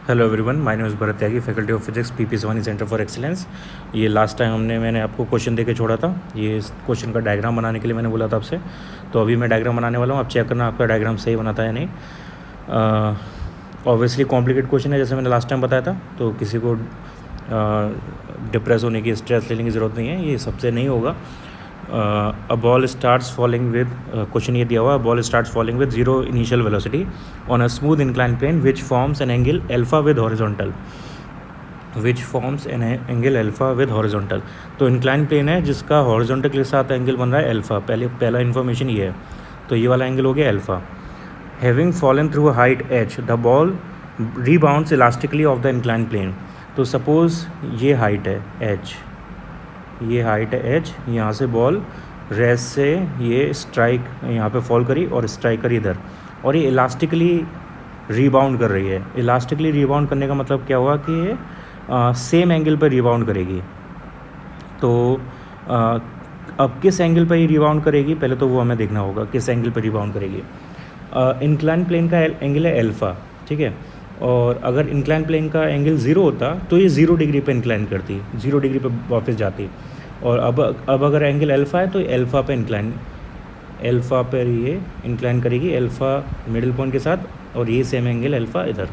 Hello everyone, my name is Bharat Tyagi, faculty of physics, PP Savani centre for excellence. ये last time मैंने आपको question देके छोड़ा था। ये इस क्वेश्चन का डायग्राम बनाने के लिए मैंने बोला था आपसे, तो अभी मैं डायग्राम बनाने वाला हूँ। आप चेक करना आपका डायग्राम सही बनाता है या नहीं। ऑब्वियसली कॉम्प्लिकेट क्वेश्चन है, जैसे मैंने लास्ट टाइम बताया था, तो किसी को डिप्रेस होने की, स्ट्रेस लेने की ज़रूरत नहीं है, ये सबसे नहीं होगा। A ball starts falling with, question ये दिया हुआ, ball starts falling with zero initial velocity on a smooth incline plane which forms an angle alpha with horizontal, which forms an angle alpha with horizontal. तो incline plane है जिसका horizontal के साथ angle बन रहा है एल्फा। पहला information ये है, तो ये वाला एंगल हो गया alpha. Having fallen through a height h, the ball rebounds elastically off the incline plane. तो सपोज़ ये हाइट है एच, ये हाइट है एच, यहाँ से बॉल रेस से ये स्ट्राइक यहाँ पे फॉल करी और स्ट्राइक करी इधर, और ये इलास्टिकली रीबाउंड कर रही है। इलास्टिकली रीबाउंड करने का मतलब क्या हुआ कि ये सेम एंगल पर रीबाउंड करेगी। तो अब किस एंगल पर ये रीबाउंड करेगी, पहले तो वो हमें देखना होगा किस एंगल पर रीबाउंड करेगी। इंक्लाइन प्लेन का एंगल है एल्फ़ा, ठीक है। और अगर इंक्लाइन प्लेन का एंगल 0 होता तो ये 0 डिग्री पे इंक्लाइन करती, 0 डिग्री पे वापस जाती। और अब अगर एंगल एल्फ़ा है तो एल्फ़ा पे एल्फ़ा पर ये इंक्लाइन करेगी, एल्फ़ा मिडिल पॉइंट के साथ, और ये सेम एंगल एल्फ़ा इधर,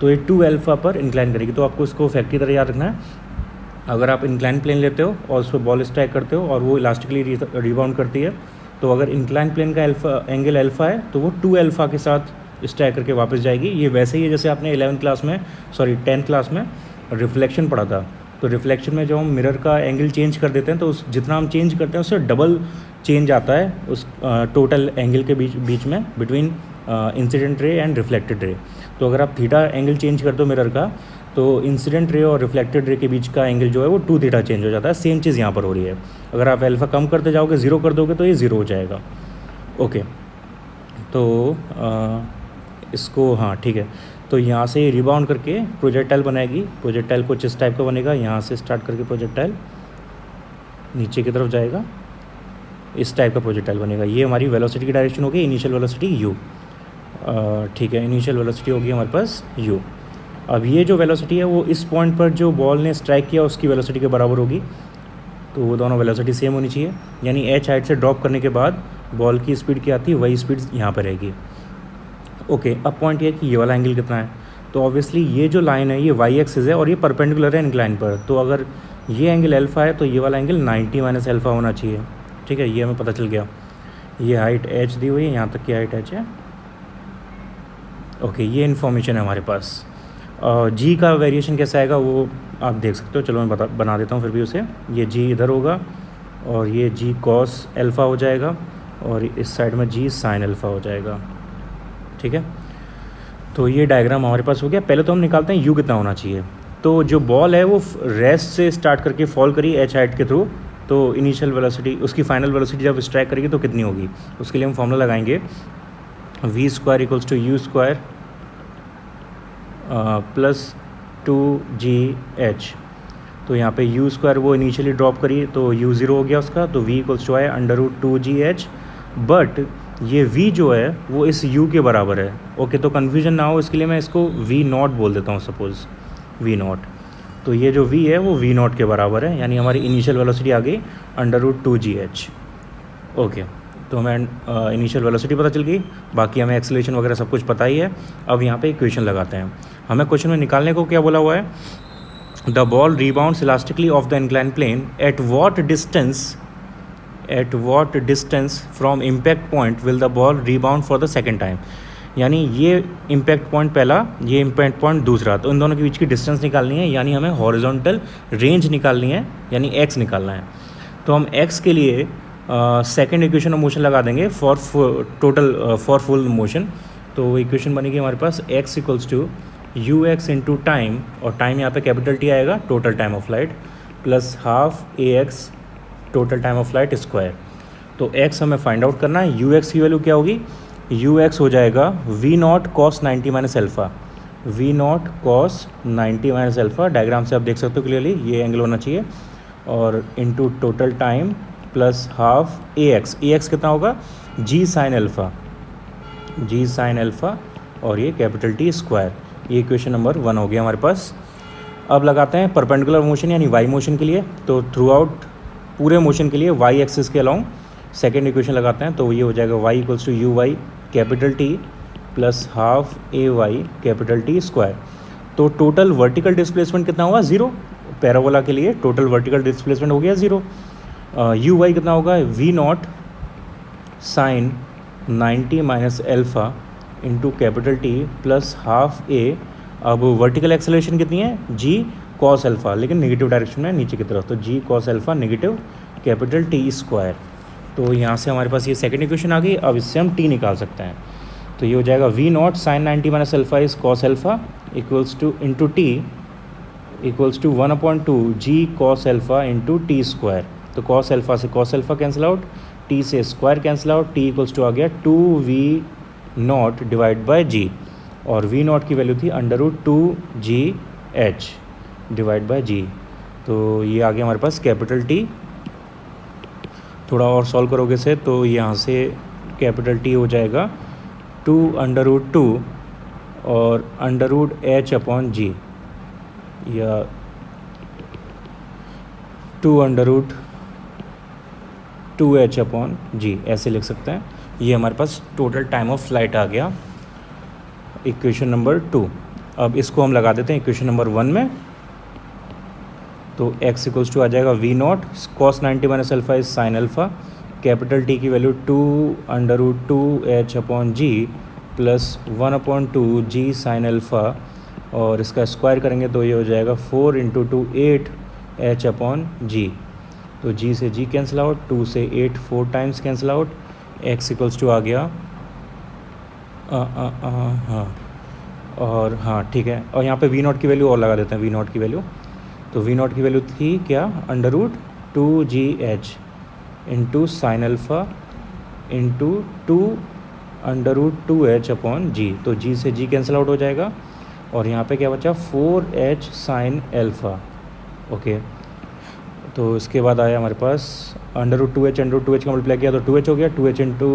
तो ये 2 एल्फ़ा पर इंक्लाइन करेगी। तो आपको इसको फैक्ट की तरह याद रखना है। अगर आप इंक्लाइन प्लेन लेते हो और उस पर बॉल स्ट्राइक करते हो और वो इलास्टिकली रिबाउंड करती है, तो अगर इंक्लाइन प्लेन का एंगल एल्फ़ा है तो वो 2 एल्फ़ा के साथ स्ट्राइक करके वापस जाएगी। ये वैसे ही है जैसे आपने 10th क्लास में रिफ्लेक्शन पढ़ा था। तो रिफ्लेक्शन में जो हम मिरर का एंगल चेंज कर देते हैं, तो उस जितना हम चेंज करते हैं उससे डबल चेंज आता है उस टोटल एंगल के बीच में, between incident ray and reflected ray. तो अगर आप थीटा एंगल चेंज कर दो मिरर का, तो इंसिडेंट रे और रिफ्लेक्टेड रे के बीच का एंगल जो है वो 2 थीटा चेंज हो जाता है। सेम चीज़ यहाँ पर हो रही है। अगर आप एल्फ़ा कम करते जाओगे, 0 कर दोगे, तो ये 0 हो जाएगा। ओके, तो इसको, हाँ ठीक है। तो यहाँ से रिबाउंड करके प्रोजेक्टाइल बनाएगी। प्रोजेक्टाइल कुछ इस टाइप का बनेगा, यहाँ से स्टार्ट करके प्रोजेक्टाइल नीचे की तरफ जाएगा, इस टाइप का प्रोजेक्टाइल बनेगा। ये हमारी वेलोसिटी की डायरेक्शन होगी, इनिशियल वेलोसिटी u, ठीक है। इनिशियल वेलोसिटी होगी हमारे पास u। अब ये जो वेलोसिटी है वो इस पॉइंट पर जो बॉल ने स्ट्राइक किया उसकी वेलोसिटी के बराबर होगी। तो वो दोनों वेलोसिटी सेम होनी चाहिए, यानी h हाइट से ड्रॉप करने के बाद बॉल की स्पीड क्या आती है, वही स्पीड यहाँ पर रहेगी। ओके, अब पॉइंट ये है कि ये वाला एंगल कितना है। तो ऑब्वियसली ये जो लाइन है ये वाई एक्सिस है और ये परपेंडिकुलर है इंक्लाइन पर। तो अगर ये एंगल एल्फ़ा है तो ये वाला एंगल 90 माइनस एल्फ़ा होना चाहिए, ठीक है। ये हमें पता चल गया। ये हाइट एच दी हुई है, यहाँ तक की हाइट एच है। ओके, ये इन्फॉर्मेशन है हमारे पास। जी का वेरिएशन कैसा आएगा वो आप देख सकते हो। चलो मैं बना देता हूँ फिर भी उसे। ये जी इधर होगा और ये जी कॉस एल्फ़ा हो जाएगा, और इस साइड में जी साइन एल्फ़ा हो जाएगा, ठीक है। तो ये डायग्राम हमारे पास हो गया। पहले तो हम निकालते हैं यू कितना होना चाहिए। तो जो बॉल है वो रेस्ट से स्टार्ट करके फॉल करी एच हाइट के थ्रू, तो इनिशियल वेलोसिटी, उसकी फाइनल वेलोसिटी जब स्ट्राइक करेगी तो कितनी होगी, उसके लिए हम फॉर्मूला लगाएंगे v square equals to u square plus 2gh। तो यहाँ पे u स्क्वायर वो इनिशियली ड्रॉप करी तो u 0 हो गया उसका, तो v इक्वल्स टू आया √2gh। बट ये v जो है वो इस u के बराबर है। ओके, तो कन्फ्यूजन ना हो इसके लिए मैं इसको v0 बोल देता हूँ, सपोज़ v0। तो ये जो v है वो v0 के बराबर है, यानी हमारी इनिशियल वेलोसिटी आ गई √2gh। ओके, तो हमें इनिशियल वेलोसिटी पता चल गई, बाकी हमें एक्सेलरेशन वगैरह सब कुछ पता ही है। अब यहाँ पे इक्वेशन लगाते हैं। हमें क्वेश्चन में निकालने को क्या बोला हुआ है, the ball rebounds elastically off the incline plane at what distance from impact point will the ball rebound for the second time. यानी ये इम्पैक्ट पॉइंट पहला, ये इम्पैक्ट पॉइंट दूसरा, तो इन दोनों के बीच की डिस्टेंस निकालनी है, यानी हमें हॉरिजॉन्टल रेंज निकालनी है, यानी x निकालना है। तो हम x के लिए सेकेंड इक्वेशन ऑफ मोशन लगा देंगे फॉर फुल मोशन। तो इक्वेशन बनेगी हमारे पास x equals to u x into time, और टाइम यहाँ पे कैपिटल T आएगा, total time of flight, plus half a x total time of flight square. तो x हमें फाइंड आउट करना है। यू एक्स की वैल्यू क्या होगी, यू एक्स हो जाएगा v0 cos 90 minus alpha, v0 cos 90 minus alpha. Diagram से आप देख सकते हो क्लियरली, ये एंगल होना चाहिए, और into total time plus half a x कितना होगा, जी साइन एल्फ़ा, और ये कैपिटल T स्क्वायर। ये इक्वेशन नंबर 1 हो गया हमारे पास। अब लगाते हैं परपेंडिकुलर मोशन यानी वाई मोशन के लिए। तो थ्रू आउट पूरे मोशन के लिए वाई एक्सिस के अलाउंग सेकेंड इक्वेशन लगाते हैं। तो ये हो जाएगा y equals to u y capital T plus half a y capital T square. तो टोटल वर्टिकल डिस्प्लेसमेंट कितना हुआ? 0। पैराबोला के लिए टोटल वर्टिकल डिस्प्लेसमेंट हो गया 0। यू वाई कितना होगा? V naught sine 90 minus alpha into capital T plus half a. अब वर्टिकल एक्सेलरेशन कितनी है? जी कॉस अल्फ़ा, लेकिन नेगेटिव डायरेक्शन में नीचे की तरफ, तो g cos alpha negative capital T square. तो यहाँ से हमारे पास ये सेकंड इक्वेशन आ गई। अब इससे हम टी निकाल सकते हैं। तो ये हो जाएगा v naught sine 90 minus alpha is cos alpha equals to into T equals to 1/2 g cos alpha into T square. तो कॉस अल्फ़ा से cos alpha cancel out, T से square cancel out, T equals to आ गया 2v0 divide by जी, और we not की value थी √2gh divide by जी। तो ये आ गया हमारे पास कैपिटल टी। थोड़ा और सॉल्व करोगे से तो यहाँ से कैपिटल टी हो जाएगा 2√2 और √h/g या 2√2h/g ऐसे लिख सकते हैं। ये हमारे पास टोटल टाइम ऑफ फ्लाइट आ गया इक्वेशन नंबर 2। अब इसको हम लगा देते हैं इक्वेशन नंबर 1 में। तो x इक्वल्स टू आ जाएगा v naught cos 90 minus alpha is sine alpha, capital T की value 2√2h/g plus 1/2 sine alpha, और इसका स्क्वायर करेंगे तो ये हो जाएगा 4 × 2 8h/g। तो g से g कैंसिल आउट, 2 से 8 4 times cancel out, x equals to आ गया हाँ, और हाँ ठीक है। और यहाँ पे वी नॉट की वैल्यू और लगा देते हैं। वी नॉट की वैल्यू, तो वी नॉट की वैल्यू थी क्या? √2gh into sine alpha into 2√2h/g। तो g से g कैंसिल आउट हो जाएगा, और यहाँ पे क्या बचा? 4h sine alpha. ओके, तो इसके बाद आया हमारे पास √2h √2h का मल्टीप्लाई किया तो 2h हो गया, 2h इंटू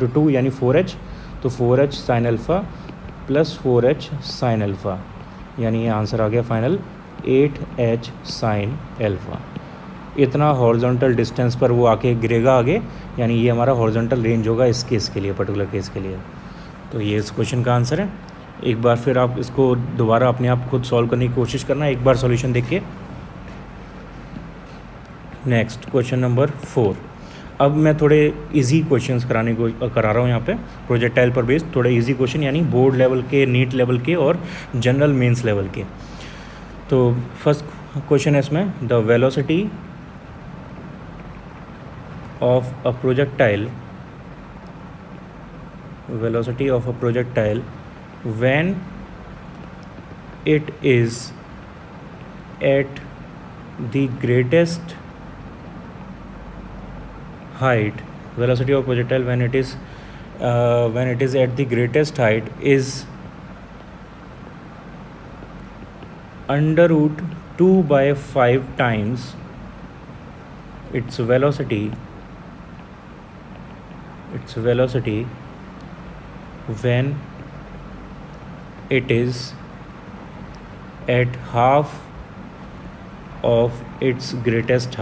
2 यानी 4h, तो 4h sine alpha plus 4h sine alpha, यानी ये आंसर आ गया फाइनल 8h साइन अल्फ़ा। इतना हॉरिजॉन्टल डिस्टेंस पर वो आके गिरेगा आगे, यानी ये हमारा हॉरिजॉन्टल रेंज होगा इस केस के लिए, पर्टिकुलर केस के लिए। तो ये इस क्वेश्चन का आंसर है। एक बार फिर आप इसको दोबारा अपने आप खुद सॉल्व करने की कोशिश करना, एक बार सॉल्यूशन देख के। Next question number 4। अब मैं थोड़े इजी क्वेश्चंस करा रहा हूँ यहाँ पे प्रोजेक्टाइल पर बेस्ड, थोड़े इजी क्वेश्चन, यानी बोर्ड लेवल के, नीट लेवल के और जनरल मेंस लेवल के। तो फर्स्ट क्वेश्चन है इसमें, the velocity of a projectile when it is at the greatest height, velocity of projectile when it is at the greatest height is √2/5 times its velocity when it is at half of its greatest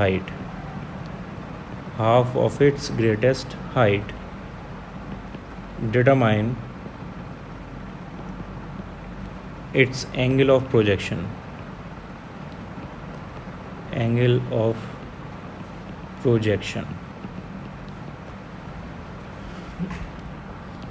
height. Determine its angle of projection.